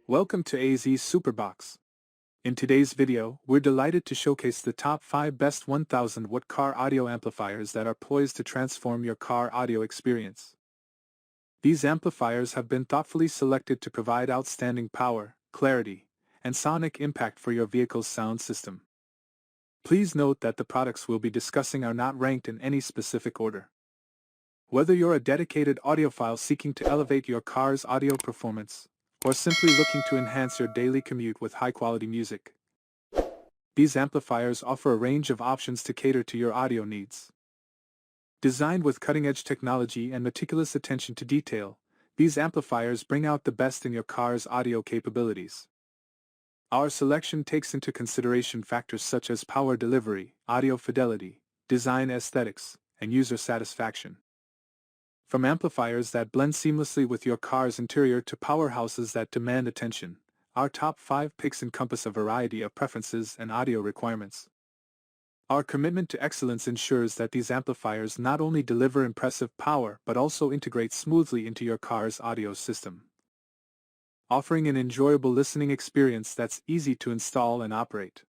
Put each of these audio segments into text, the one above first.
Welcome to AZ Superbox. In today's video, we're delighted to showcase the top 5 best 1000 watt car audio amplifiers that are poised to transform your car audio experience. These amplifiers have been thoughtfully selected to provide outstanding power, clarity, and sonic impact for your vehicle's sound system. Please note that the products we'll be discussing are not ranked in any specific order. Whether you're a dedicated audiophile seeking to elevate your car's audio performance, or simply looking to enhance your daily commute with high-quality music, these amplifiers offer a range of options to cater to your audio needs. Designed with cutting-edge technology and meticulous attention to detail, these amplifiers bring out the best in your car's audio capabilities. Our selection takes into consideration factors such as power delivery, audio fidelity, design aesthetics, and user satisfaction. From amplifiers that blend seamlessly with your car's interior to powerhouses that demand attention, our top 5 picks encompass a variety of preferences and audio requirements. Our commitment to excellence ensures that these amplifiers not only deliver impressive power but also integrate smoothly into your car's audio system, offering an enjoyable listening experience that's easy to install and operate.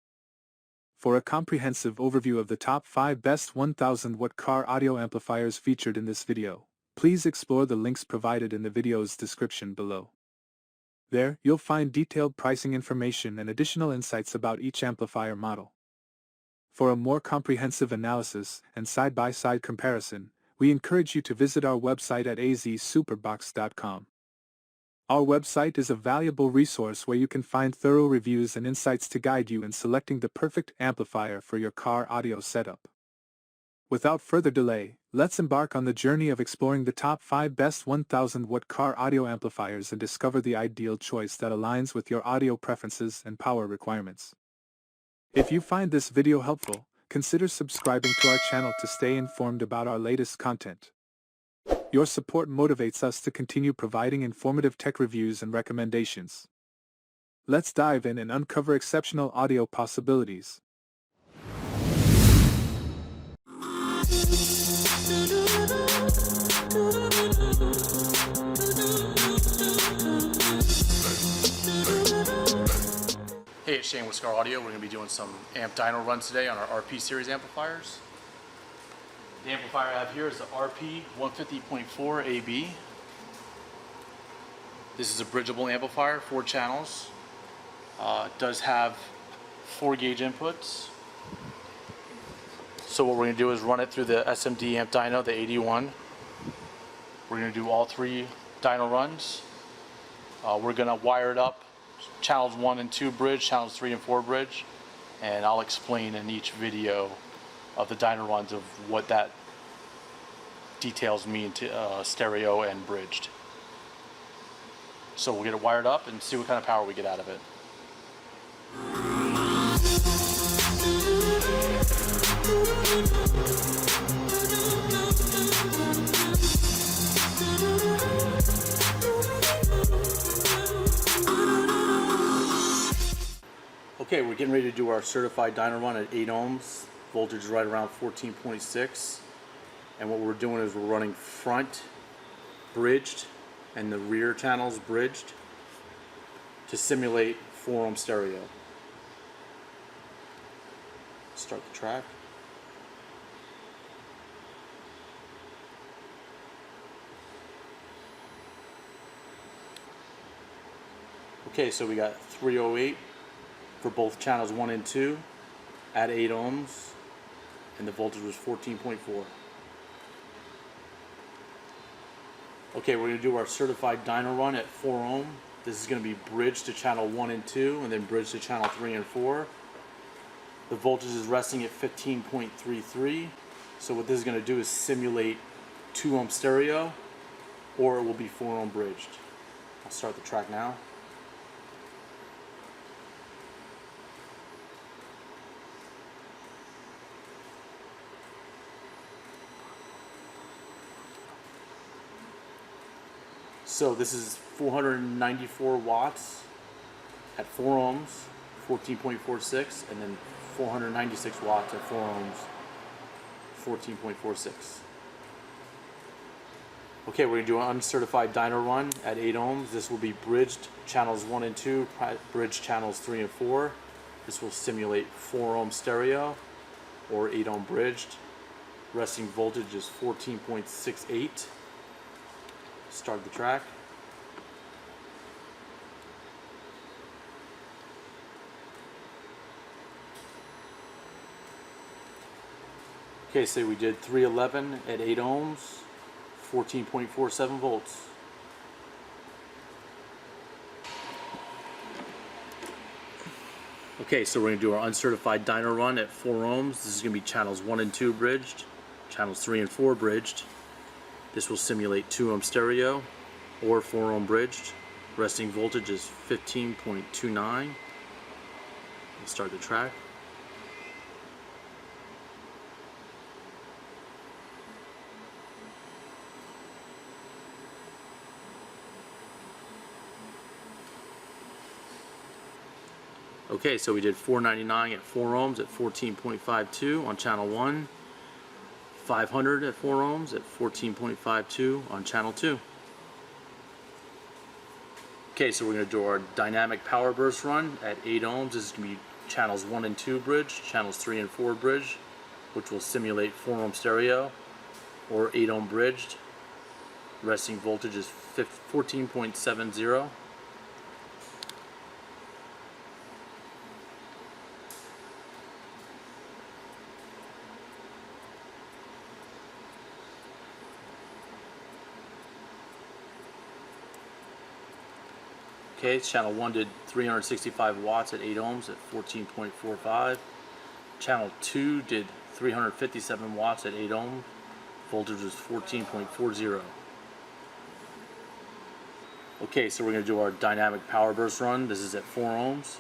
For a comprehensive overview of the top 5 best 1000 watt car audio amplifiers featured in this video, please explore the links provided in the video's description below. There, you'll find detailed pricing information and additional insights about each amplifier model. For a more comprehensive analysis and side-by-side comparison, we encourage you to visit our website at azsuperbox.com. Our website is a valuable resource where you can find thorough reviews and insights to guide you in selecting the perfect amplifier for your car audio setup. Without further delay, let's embark on the journey of exploring the top 5 best 1000 watt car audio amplifiers and discover the ideal choice that aligns with your audio preferences and power requirements. If you find this video helpful, consider subscribing to our channel to stay informed about our latest content. Your support motivates us to continue providing informative tech reviews and recommendations. Let's dive in and uncover exceptional audio possibilities. Hey, it's Shane with Skar Audio. We're going to be doing some amp dyno runs today on our RP series amplifiers. The amplifier I have here is the RP-150.4AB. This is a bridgeable amplifier, 4 channels. It does have 4 gauge inputs. So what we're going to do is run it through the SMD amp dyno, the 81. We're going to do all 3 dyno runs. We're going to wire it up, channels 1 and 2 bridge, channels 3 and 4 bridge, and I'll explain in each video of the dyno runs of what that details mean to stereo and bridged. So we'll get it wired up and see what kind of power we get out of it. Okay, we're getting ready to do our certified dyno run at 8 ohms. Voltage is right around 14.6. And what we're doing is we're running front bridged and the rear channels bridged to simulate 4 ohm stereo. Start the track. Okay, so we got 308 for both channels 1 and 2 at 8 ohms, and the voltage was 14.4. Okay, we're going to do our certified dyno run at 4 ohm. This is going to be bridged to channel 1 and 2, and then bridged to channel 3 and 4. The voltage is resting at 15.33. So what this is going to do is simulate 2 ohm stereo, or it will be 4 ohm bridged. I'll start the track now. So this is 494 watts at 4 ohms, 14.46, and then 496 watts at 4 ohms, 14.46. Okay, we're going to do an uncertified dyno run at 8 ohms. This will be bridged channels 1 and 2, bridged channels 3 and 4. This will simulate 4 ohm stereo or 8 ohm bridged. Resting voltage is 14.68. Start the track. Okay, so we did 311 at 8 ohms, 14.47 volts. Okay, so we're going to do our uncertified dyno run at 4 ohms. This is going to be channels 1 and 2 bridged, channels 3 and 4 bridged. This will simulate 2 ohm stereo or 4 ohm bridged. Resting voltage is 15.29. Let's start the track. Okay, so we did 499 at 4 ohms at 14.52 on channel 1, 500 at 4 ohms at 14.52 on channel 2. Okay, so we're going to do our dynamic power burst run at 8 ohms. This is going to be channels 1 and 2 bridge, channels 3 and 4 bridge, which will simulate 4 ohm stereo or 8 ohm bridged. Resting voltage is 14.70. Okay, channel 1 did 365 watts at 8 ohms at 14.45. Channel 2 did 357 watts at 8 ohms. Voltage was 14.40. Okay, so we're going to do our dynamic power burst run. This is at 4 ohms.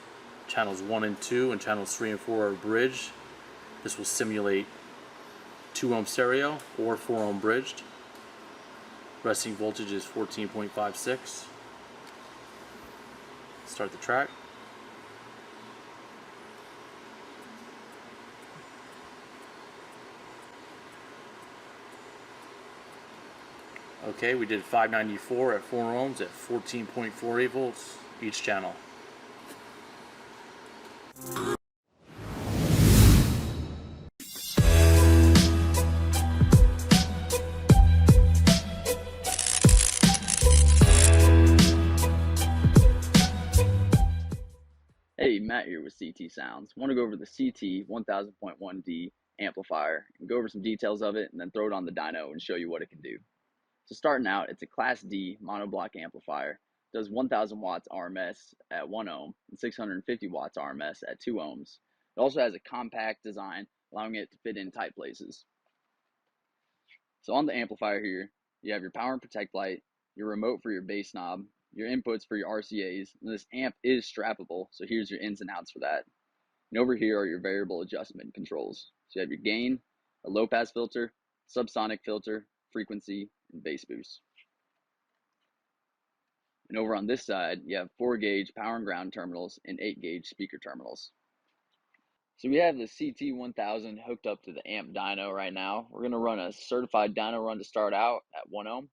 Channels 1 and 2 and channels 3 and 4 are bridged. This will simulate 2 ohm stereo or 4 ohm bridged. Resting voltage is 14.56. Start the track. Okay, we did 594 at 4 ohms at 14.48 volts each channel. Hey, Matt here with CT Sounds. I want to go over the CT-1000.1D amplifier and go over some details of it and then throw it on the dyno and show you what it can do. So starting out, it's a Class D monoblock amplifier. It does 1000 watts RMS at 1 ohm and 650 watts RMS at 2 ohms. It also has a compact design, allowing it to fit in tight places. So on the amplifier here, you have your power and protect light, your remote for your bass knob, your inputs for your RCAs, and this amp is strappable, so here's your ins and outs for that. And over here are your variable adjustment controls. So you have your gain, a low pass filter, subsonic filter, frequency, and bass boost. And over on this side, you have 4 gauge power and ground terminals and 8 gauge speaker terminals. So we have the CT-1000 hooked up to the amp dyno right now. We're going to run a certified dyno run to start out at 1 ohm.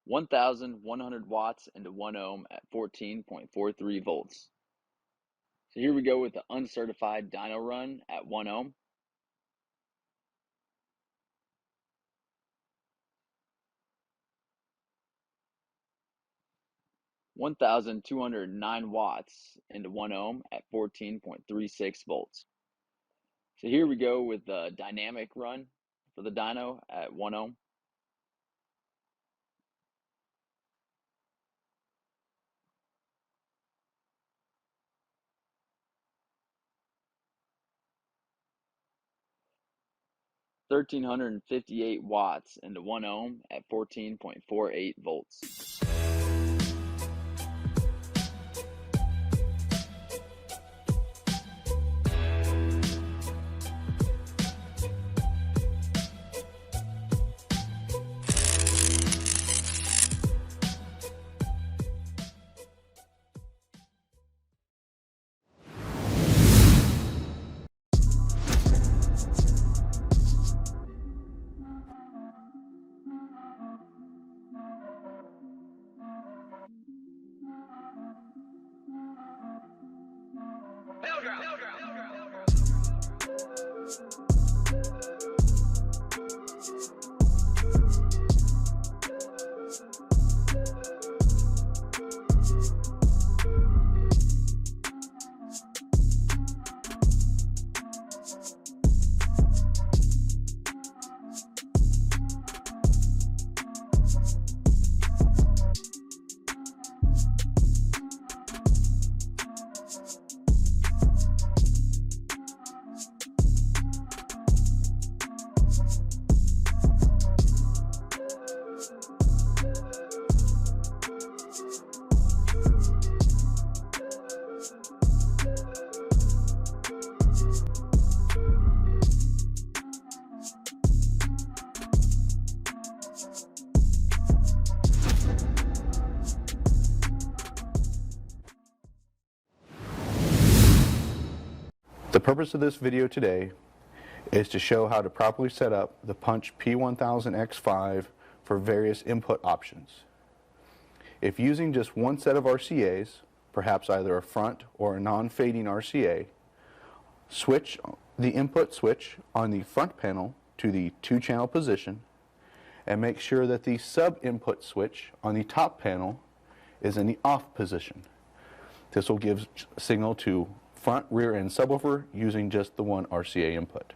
1100 watts into 1 ohm at 14.43 volts. So here we go with the uncertified dyno run at 1 ohm. (1,209 watts into 1 ohm at 14.36 volts. So here we go with the dynamic run for the dyno at 1 ohm. (1,358 watts into 1 ohm at 14.48 volts. The purpose of this video today is to show how to properly set up the Punch P1000X5 for various input options. If using just one set of RCAs, perhaps either a front or a non-fading RCA, switch the input switch on the front panel to the 2-channel position and make sure that the sub-input switch on the top panel is in the off position. This will give signal to front, rear, and subwoofer using just the one RCA input.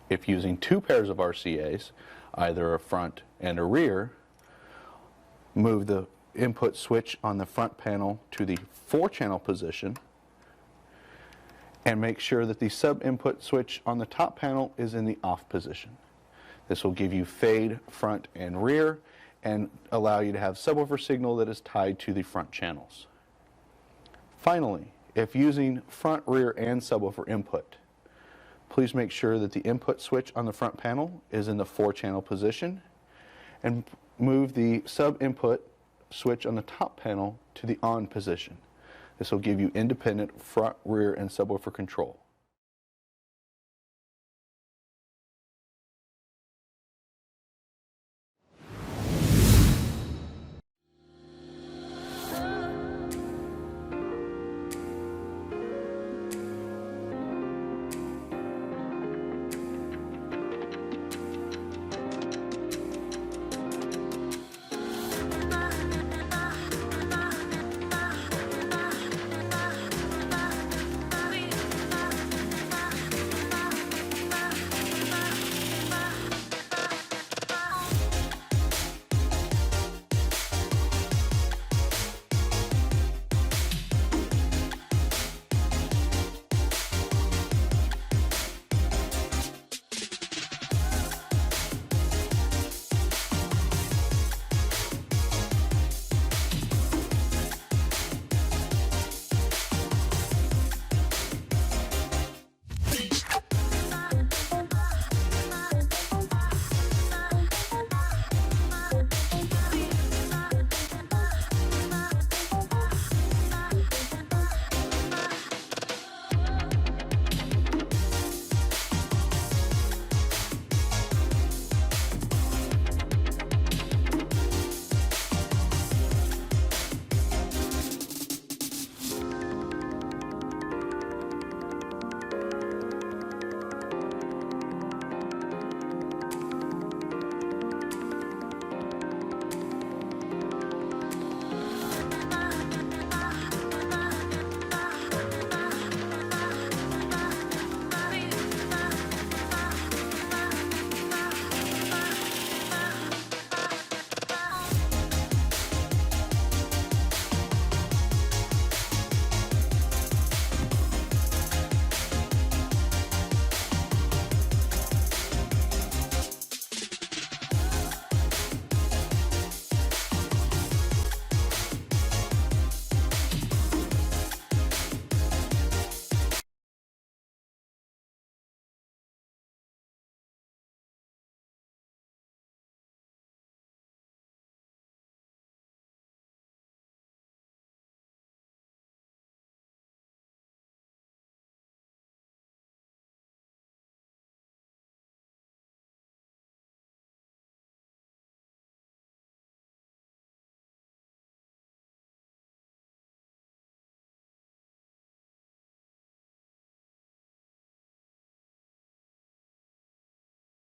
If using 2 pairs of RCAs, either a front and a rear, move the input switch on the front panel to the 4-channel position and make sure that the sub-input switch on the top panel is in the off position. This will give you fade, front, and rear and allow you to have subwoofer signal that is tied to the front channels. Finally, if using front, rear, and subwoofer input, please make sure that the input switch on the front panel is in the 4-channel position and move the sub-input switch on the top panel to the on position. This will give you independent front, rear, and subwoofer control.